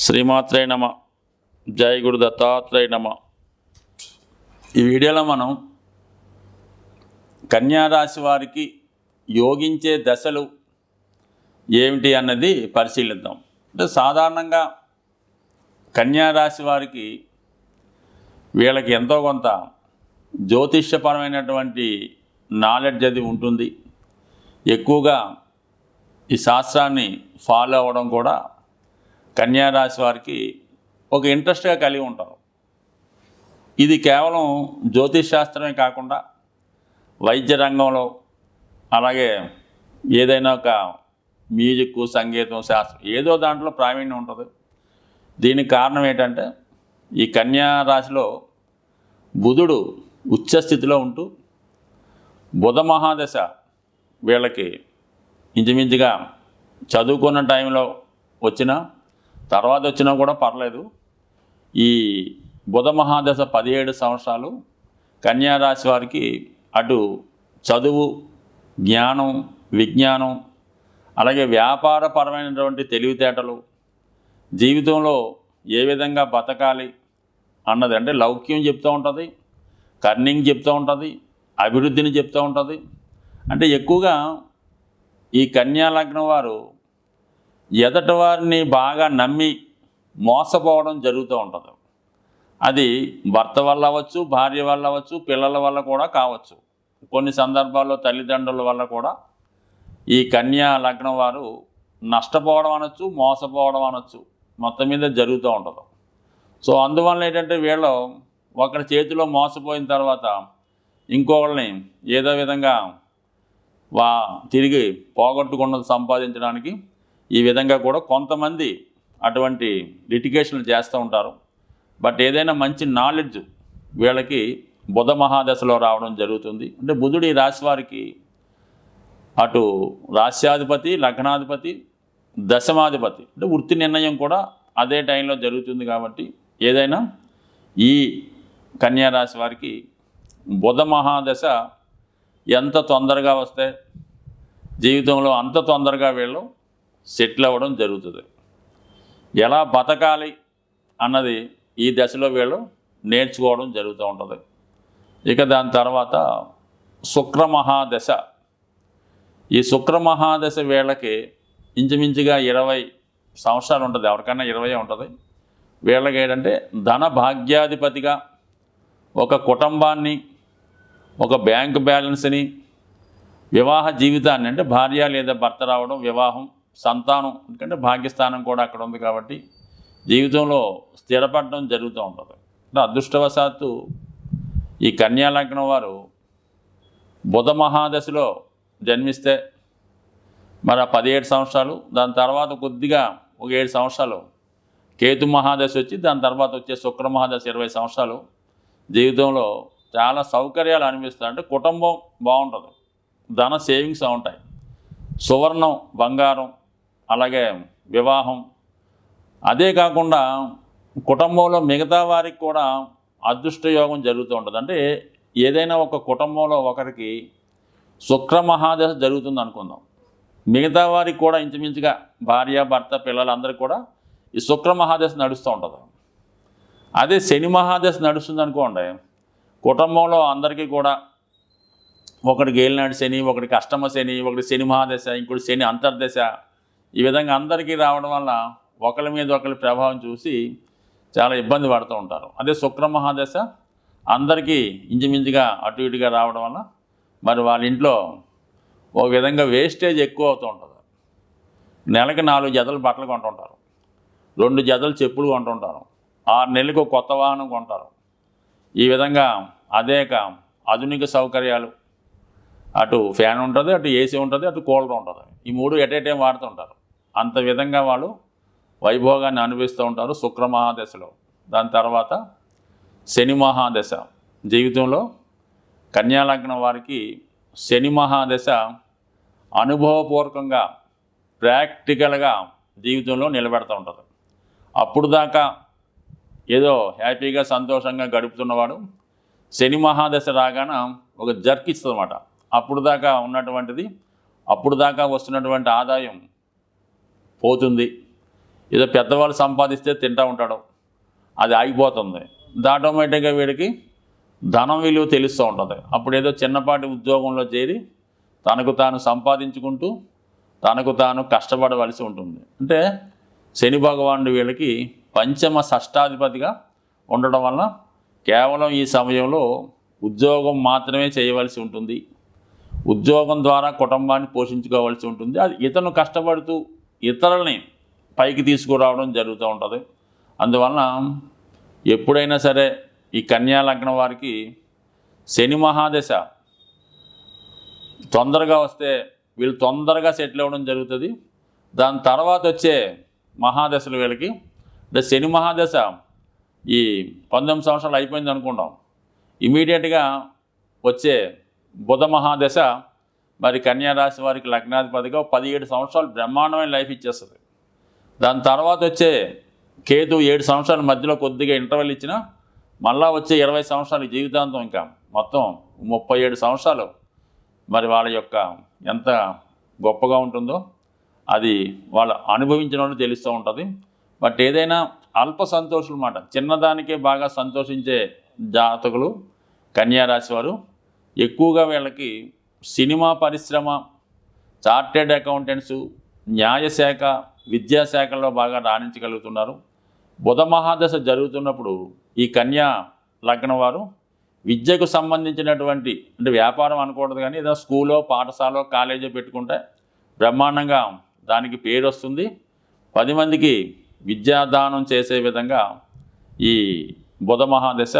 శ్రీమాత్రే నమ. జై గురు దత్తాత్రేయ నమ. ఈ వీడియోలో మనం కన్యారాశి వారికి యోగించే దశలు ఏమిటి అన్నది పరిశీలిద్దాం. అంటే సాధారణంగా కన్యారాశి వారికి వీళ్ళకి ఎంతో కొంత జ్యోతిష్యపరమైనటువంటి నాలెడ్జ్ అది ఉంటుంది. ఎక్కువగా ఈ శాస్త్రాన్ని ఫాలో అవ్వడం కూడా కన్యారాశి వారికి ఒక ఇంట్రెస్ట్గా కలిగి ఉంటారు. ఇది కేవలం జ్యోతిష్ శాస్త్రమే కాకుండా వైద్య రంగంలో, అలాగే ఏదైనా ఒక మ్యూజిక్, సంగీతం, శాస్త్రం ఏదో దాంట్లో ప్రావీణ్యం ఉంటుంది. దీనికి కారణం ఏంటంటే ఈ కన్యా రాశిలో బుధుడు ఉచ్చస్థితిలో ఉంటూ బుధ మహాదశ వీళ్ళకి ఇంచుమించుగా చదువుకున్న టైంలో వచ్చినా తర్వాత వచ్చినా కూడా పర్లేదు. ఈ బుధ మహాదశ 17 సంవత్సరాలు కన్యారాశి వారికి అటు చదువు, జ్ఞానం, విజ్ఞానం, అలాగే వ్యాపారపరమైనటువంటి తెలివితేటలు, జీవితంలో ఏ విధంగా బతకాలి అన్నది, అంటే లౌక్యం చెప్తూ ఉంటుంది, కర్నింగ్ చెప్తూ ఉంటుంది, అభివృద్ధిని చెప్తూ ఉంటుంది. అంటే ఎక్కువగా ఈ కన్యా లగ్నం వారు ఎదటి వారిని బాగా నమ్మి మోసపోవడం జరుగుతూ ఉంటుంది. అది భర్త వల్ల అవ్వచ్చు, భార్య వల్ల అవ్వచ్చు, పిల్లల వల్ల కూడా కావచ్చు. కొన్ని సందర్భాల్లో తల్లిదండ్రుల వల్ల కూడా ఈ కన్యా లగ్నం వారు నష్టపోవడం అనొచ్చు, మోసపోవడం అనొచ్చు, మొత్తం మీద జరుగుతూ ఉంటుంది. సో అందువల్ల ఏంటంటే వీళ్ళు ఒకరి చేతిలో మోసపోయిన తర్వాత ఇంకొకరిని ఏదో విధంగా తిరిగి పోగొట్టుకున్నది సంపాదించడానికి ఈ విధంగా కూడా కొంతమంది అటువంటి లిటిగేషన్లు చేస్తూ ఉంటారు. బట్ ఏదైనా మంచి నాలెడ్జ్ వీళ్ళకి బుధ మహాదశలో రావడం జరుగుతుంది. అంటే బుధుడు ఈ రాశి వారికి అటు రాశ్యాధిపతి, లగ్నాధిపతి, దశమాధిపతి, అంటే వృత్తి నిర్ణయం కూడా అదే టైంలో జరుగుతుంది. కాబట్టి ఏదైనా ఈ కన్యా రాశి వారికి బుధ మహాదశ ఎంత తొందరగా వస్తే జీవితంలో అంత తొందరగా వీళ్ళు సెటిల్ అవ్వడం జరుగుతుంది. ఎలా బతకాలి అన్నది ఈ దశలో వీళ్ళు నేర్చుకోవడం జరుగుతూ ఉంటుంది. ఇక దాని తర్వాత శుక్రమహాదశ. ఈ శుక్రమహాదశ వీళ్ళకి ఇంచుమించుగా 20 సంవత్సరాలు ఉంటుంది. ఎవరికైనా 20 ఉంటుంది. వీళ్ళకి ఏంటంటే ధన భాగ్యాధిపతిగా ఒక కుటుంబాన్ని, ఒక బ్యాంకు బ్యాలెన్స్ని, వివాహ జీవితాన్ని, అంటే భార్య లేదా భర్త రావడం, వివాహం, సంతానం, ఎందుకంటే భాగ్యస్థానం కూడా అక్కడ ఉంది కాబట్టి జీవితంలో స్థిరపడడం జరుగుతూ ఉంటుంది. అదృష్టవశాత్తు ఈ కన్యా లగ్నం వారు బుధ మహాదశలో జన్మిస్తే మరి 17 సంవత్సరాలు, దాని తర్వాత కొద్దిగా ఒక 7 సంవత్సరాలు కేతు మహాదశ వచ్చి దాని తర్వాత వచ్చే శుక్ర మహాదశ 20 సంవత్సరాలు జీవితంలో చాలా సౌకర్యాలు అనిపిస్తాయి. అంటే కుటుంబం బాగుంటుంది, ధన సేవింగ్స్ ఉంటాయి, సువర్ణం, బంగారం, అలాగే వివాహం. అదే కాకుండా కుటుంబంలో మిగతా వారికి కూడా అదృష్టయోగం జరుగుతూ ఉంటుంది. అంటే ఏదైనా ఒక కుటుంబంలో ఒకరికి శుక్ర మహాదశ జరుగుతుంది అనుకుందాం, మిగతా వారికి కూడా ఇంచుమించుగా భార్య, భర్త, పిల్లలందరికీ కూడా ఈ శుక్ర మహాదశ నడుస్తూ ఉంటుంది. అదే శని మహాదశ నడుస్తుంది అనుకోండి, కుటుంబంలో అందరికీ కూడా ఒకటికి ఏలినాడు శని, ఒకటికి అష్టమ శని, ఒకటి శని మహాదశ, ఇంకోటి శని అంతర్దశ, ఈ విధంగా అందరికీ రావడం వల్ల ఒకరి మీద ఒకరి ప్రభావం చూసి చాలా ఇబ్బంది పడుతూ ఉంటారు. అదే శుక్ర మహాదశ అందరికీ ఇంచుమించుగా అటు ఇటుగా రావడం వల్ల మరి వాళ్ళ ఇంట్లో ఒక విధంగా వేస్టేజ్ ఎక్కువ అవుతూ ఉంటుంది. నెలకి 4 జతలు బట్టలు కొంటుంటారు, 2 జతలు చెప్పులు కొంటుంటారు, 6 నెలలకు కొత్త వాహనం కొంటారు. ఈ విధంగా అనేక ఆధునిక సౌకర్యాలు, అటు ఫ్యాన్ ఉంటుంది, అటు ఏసీ ఉంటుంది, అటు కూలర్ ఉంటుంది, ఈ 3 ఎట్ ఏ టైం వాడుతుంటారు. అంత విధంగా వాళ్ళు వైభోగాన్ని అనుభవిస్తూ ఉంటారు శుక్ర మహాదశలో. దాని తర్వాత శని మహాదశ. జీవితంలో కన్యా లగ్నం వారికి శని మహాదశ అనుభవపూర్వకంగా, ప్రాక్టికల్గా జీవితంలో నిలబెడుతూ ఉంటుంది. అప్పుడు దాకా ఏదో హ్యాపీగా సంతోషంగా గడుపుతున్నవాడు శని మహాదశ రాగాన ఒక జర్క్ ఇస్తుంది అన్నమాట. అప్పుడు దాకా ఉన్నటువంటిది, అప్పుడు దాకా వస్తున్నటువంటి ఆదాయం పోతుంది. ఏదో పెద్దవాళ్ళు సంపాదిస్తే తింటూ ఉంటాడు, అది ఆగిపోతుంది. ఆటోమేటిక్గా వీడికి ధనం విలువ తెలుస్తూ ఉంటుంది. అప్పుడు ఏదో చిన్నపాటి ఉద్యోగంలో చేరి తనకు తాను సంపాదించుకుంటూ తనకు తాను కష్టపడవలసి ఉంటుంది. అంటే శని భగవానుడు వీళ్ళకి పంచమ షష్టాధిపతిగా ఉండడం వలన కేవలం ఈ సమయంలో ఉద్యోగం మాత్రమే చేయవలసి ఉంటుంది. ఉద్యోగం ద్వారా కుటుంబాన్ని పోషించుకోవాల్సి ఉంటుంది. అది ఇతను కష్టపడుతూ ఇతరులని పైకి తీసుకురావడం జరుగుతూ ఉంటుంది. అందువలన ఎప్పుడైనా సరే ఈ కన్యా లగ్నం వారికి శని మహాదశ తొందరగా వస్తే వీళ్ళు తొందరగా సెటిల్ అవ్వడం జరుగుతుంది. దాని తర్వాత వచ్చే మహాదశలు వీళ్ళకి, అంటే శని మహాదశ ఈ 19 సంవత్సరాలు అయిపోయింది అనుకుంటాం, ఇమీడియట్గా వచ్చే బుధ మహాదశ మరి కన్యా రాశి వారికి లగ్నాధిపతిగా 17 సంవత్సరాలు బ్రహ్మాండమైన లైఫ్ ఇచ్చేస్తుంది. దాని తర్వాత వచ్చే కేతు 7 సంవత్సరాల మధ్యలో కొద్దిగా ఇంటర్వెల్ ఇచ్చినా మళ్ళా వచ్చే 20 సంవత్సరాలు జీవితాంతం, ఇంకా మొత్తం 37 సంవత్సరాలు మరి వాళ్ళ యొక్క ఎంత గొప్పగా ఉంటుందో అది వాళ్ళు అనుభవించిన వాళ్ళు తెలుస్తూ ఉంటుంది. బట్ ఏదైనా అల్ప సంతోషులు మాట, చిన్నదానికే బాగా సంతోషించే జాతకులు కన్యారాశి వారు. ఎక్కువగా వీళ్ళకి సినిమా పరిశ్రమ, చార్టెడ్ అకౌంటెంట్స్, న్యాయశాఖ, విద్యాశాఖల్లో బాగా రాణించగలుగుతున్నారు. బుధ మహాదశ జరుగుతున్నప్పుడు ఈ కన్యా లగ్నం వారు విద్యకు సంబంధించినటువంటి, అంటే వ్యాపారం అనకూడదు కానీ ఏదో స్కూలో, పాఠశాల, కాలేజీ పెట్టుకుంటే బ్రహ్మాండంగా దానికి పేరు వస్తుంది. 10 మందికి విద్యాదానం చేసే విధంగా ఈ బుధ మహాదశ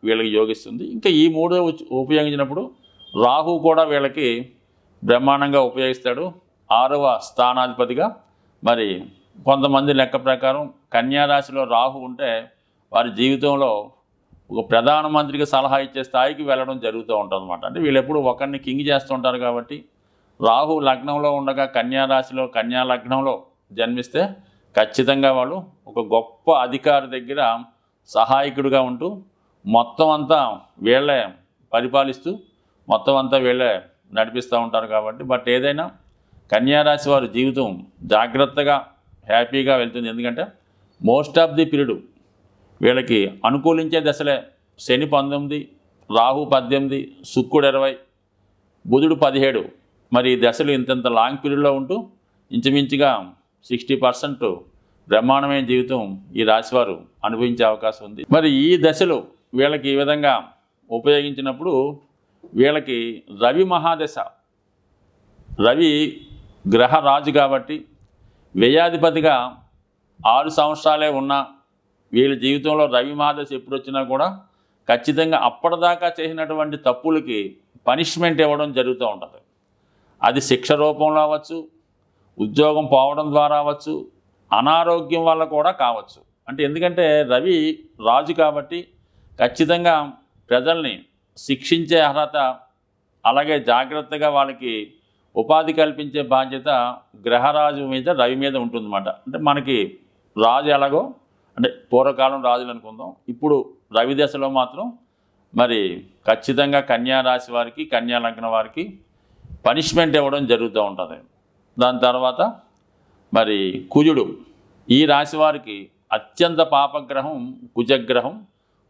వీళ్ళకి యోగిస్తుంది. ఇంకా ఈ 3 ఉపయోగించినప్పుడు రాహు కూడా వీళ్ళకి బ్రహ్మాండంగా ఉపయోగిస్తాడు, 6వ స్థానాధిపతిగా. మరి కొంతమంది లెక్క ప్రకారం కన్యారాశిలో రాహు ఉంటే వారి జీవితంలో ఒక ప్రధానమంత్రికి సలహా ఇచ్చే స్థాయికి వెళ్ళడం జరుగుతూ ఉంటుంది అన్నమాట. అంటే వీళ్ళు ఎప్పుడు ఒకరిని కింగ్ చేస్తుంటారు కాబట్టి రాహు లగ్నంలో ఉండగా కన్యారాశిలో, కన్యా లగ్నంలో జన్మిస్తే ఖచ్చితంగా వాళ్ళు ఒక గొప్ప అధికారి దగ్గర సహాయకుడిగా ఉంటూ మొత్తం అంతా వీళ్ళే పరిపాలిస్తూ మొత్తం అంతా వీళ్ళే నడిపిస్తూ ఉంటారు కాబట్టి. బట్ ఏదైనా కన్యారాశి వారి జీవితం జాగ్రత్తగా హ్యాపీగా వెళ్తుంది. ఎందుకంటే మోస్ట్ ఆఫ్ ది పీరియడ్ వీళ్ళకి అనుకూలించే దశలే. శని 19, రాహు 18, శుక్రుడు 20, బుధుడు 17. మరి ఈ దశలు ఇంత లాంగ్ పీరియడ్లో ఉంటూ ఇంచుమించుగా 60% బ్రహ్మాండమైన జీవితం ఈ రాశివారు అనుభవించే అవకాశం ఉంది. మరి ఈ దశలు వీళ్ళకి ఈ విధంగా ఉపయోగించినప్పుడు వీళ్ళకి రవి మహాదశ, రవి గ్రహ రాజు కాబట్టి వ్యయాధిపతిగా 6 సంవత్సరాలే ఉన్నా వీళ్ళ జీవితంలో రవి మహాదశ ఎప్పుడు వచ్చినా కూడా ఖచ్చితంగా అప్పటిదాకా చేసినటువంటి తప్పులకి పనిష్మెంట్ ఇవ్వడం జరుగుతూ ఉంటుంది. అది శిక్ష రూపంలో అవ్వచ్చు, ఉద్యోగం పోవడం ద్వారా అవ్వచ్చు, అనారోగ్యం వల్ల కూడా కావచ్చు. అంటే ఎందుకంటే రవి రాజు కాబట్టి ఖచ్చితంగా ప్రజల్ని శిక్షించే అర్హత, అలాగే జాగ్రత్తగా వాళ్ళకి ఉపాధి కల్పించే బాధ్యత గ్రహరాజు మీద, రవి మీద ఉంటుందన్నమాట. అంటే మనకి రాజు ఎలాగో, అంటే పూర్వకాలం రాజులు అనుకుందాం, ఇప్పుడు రవి దశలో మాత్రం మరి ఖచ్చితంగా కన్యా రాశి వారికి, కన్యా లగ్నం వారికి పనిష్మెంట్ ఇవ్వడం జరుగుతూ ఉంటుంది. దాని తర్వాత మరి కుజుడు, ఈ రాశి వారికి అత్యంత పాపగ్రహం కుజగ్రహం,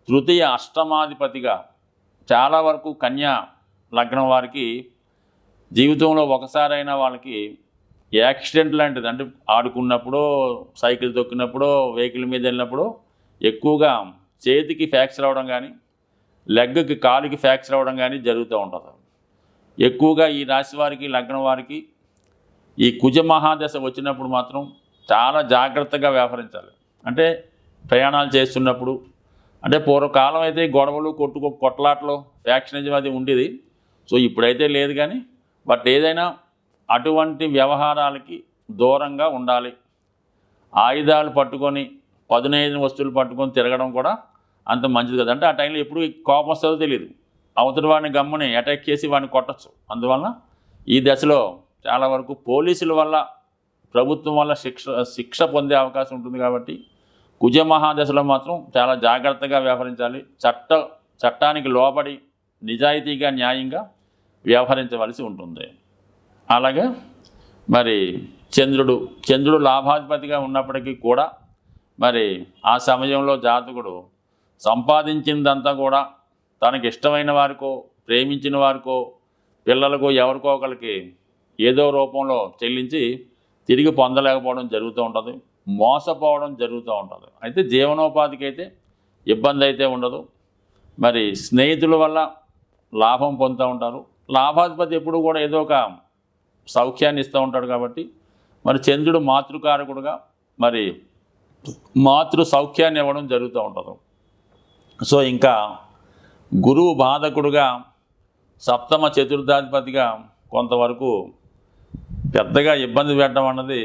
తృతీయ అష్టమాధిపతిగా చాలా వరకు కన్యా లగ్నం వారికి జీవితంలో ఒకసారైనా వాళ్ళకి యాక్సిడెంట్ లాంటిది, అంటే ఆడుకున్నప్పుడు, సైకిల్ తొక్కినప్పుడు, వెహికల్ మీద వెళ్ళినప్పుడు ఎక్కువగా చేతికి ఫ్రాక్చర్ అవ్వడం కానీ, లెగ్కి, కాలుకి ఫ్రాక్చర్ అవ్వడం కానీ జరుగుతూ ఉంటుంది. ఎక్కువగా ఈ రాశి వారికి, లగ్నం వారికి ఈ కుజ మహాదశ వచ్చినప్పుడు మాత్రం చాలా జాగ్రత్తగా వ్యవహరించాలి. అంటే ప్రయాణాలు చేస్తున్నప్పుడు, అంటే పూర్వకాలం అయితే గొడవలు, కొట్లాట్లు, ఫ్యాక్షనిజం అది ఉండేది. సో ఇప్పుడైతే లేదు కానీ, బట్ ఏదైనా అటువంటి వ్యవహారాలకి దూరంగా ఉండాలి. ఆయుధాలు పట్టుకొని, పదునైన వస్తువులు పట్టుకొని తిరగడం కూడా అంత మంచిది కదా. అంటే ఆ టైంలో ఎప్పుడు కోపం వస్తుందో తెలియదు, అవతల వాడిని గమ్ముని అటాక్ చేసి వాడిని కొట్టచ్చు. అందువలన ఈ దశలో చాలా వరకు పోలీసుల వల్ల, ప్రభుత్వం వల్ల శిక్ష పొందే అవకాశం ఉంటుంది. కాబట్టి కుజ మహాదశలో మాత్రం చాలా జాగ్రత్తగా వ్యవహరించాలి. చట్టానికి లోబడి నిజాయితీగా, న్యాయంగా వ్యవహరించవలసి ఉంటుంది. అలాగే మరి చంద్రుడు లాభాధిపతిగా ఉన్నప్పటికీ కూడా మరి ఆ సమయంలో జాతకుడు సంపాదించిందంతా కూడా తనకి ఇష్టమైన వారికో ప్రేమించిన వారికో పిల్లలకో ఎవరికో ఒకరికి ఏదో రూపంలో చెల్లించి తిరిగి పొందలేకపోవడం జరుగుతూ ఉంటుంది, మోసపోవడం జరుగుతూ ఉంటుంది. అయితే జీవనోపాధికి అయితే ఇబ్బంది అయితే ఉండదు. మరి స్నేహితుల వల్ల లాభం పొందుతూ ఉంటారు. లాభాధిపతి ఎప్పుడు కూడా ఏదో ఒక సౌఖ్యాన్ని ఇస్తూ ఉంటాడు కాబట్టి మరి చంద్రుడు మాతృకారకుడుగా మరి మాతృ సౌఖ్యాన్ని ఇవ్వడం జరుగుతూ ఉంటుంది. సో ఇంకా గురువు బాధకుడుగా సప్తమ చతుర్థాధిపతిగా కొంతవరకు పెద్దగా ఇబ్బంది పెట్టడం అన్నది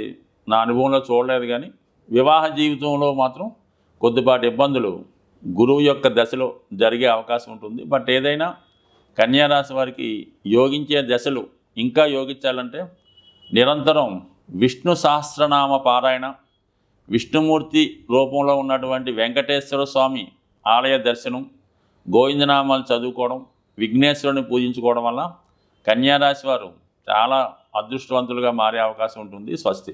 నా అనుభవంలో చూడలేదు. కానీ వివాహ జీవితంలో మాత్రం కొద్దిపాటి ఇబ్బందులు గురువు యొక్క దశలో జరిగే అవకాశం ఉంటుంది. బట్ ఏదైనా కన్యారాశి వారికి యోగించే దశలు ఇంకా యోగించాలంటే నిరంతరం విష్ణు సహస్రనామ పారాయణ, విష్ణుమూర్తి రూపంలో ఉన్నటువంటి వెంకటేశ్వర స్వామి ఆలయ దర్శనం, గోవిందనామాలు చదువుకోవడం, విఘ్నేశ్వరుని పూజించుకోవడం వల్ల కన్యారాశి వారు చాలా అదృష్టవంతులుగా మారే అవకాశం ఉంటుంది. స్వస్తి.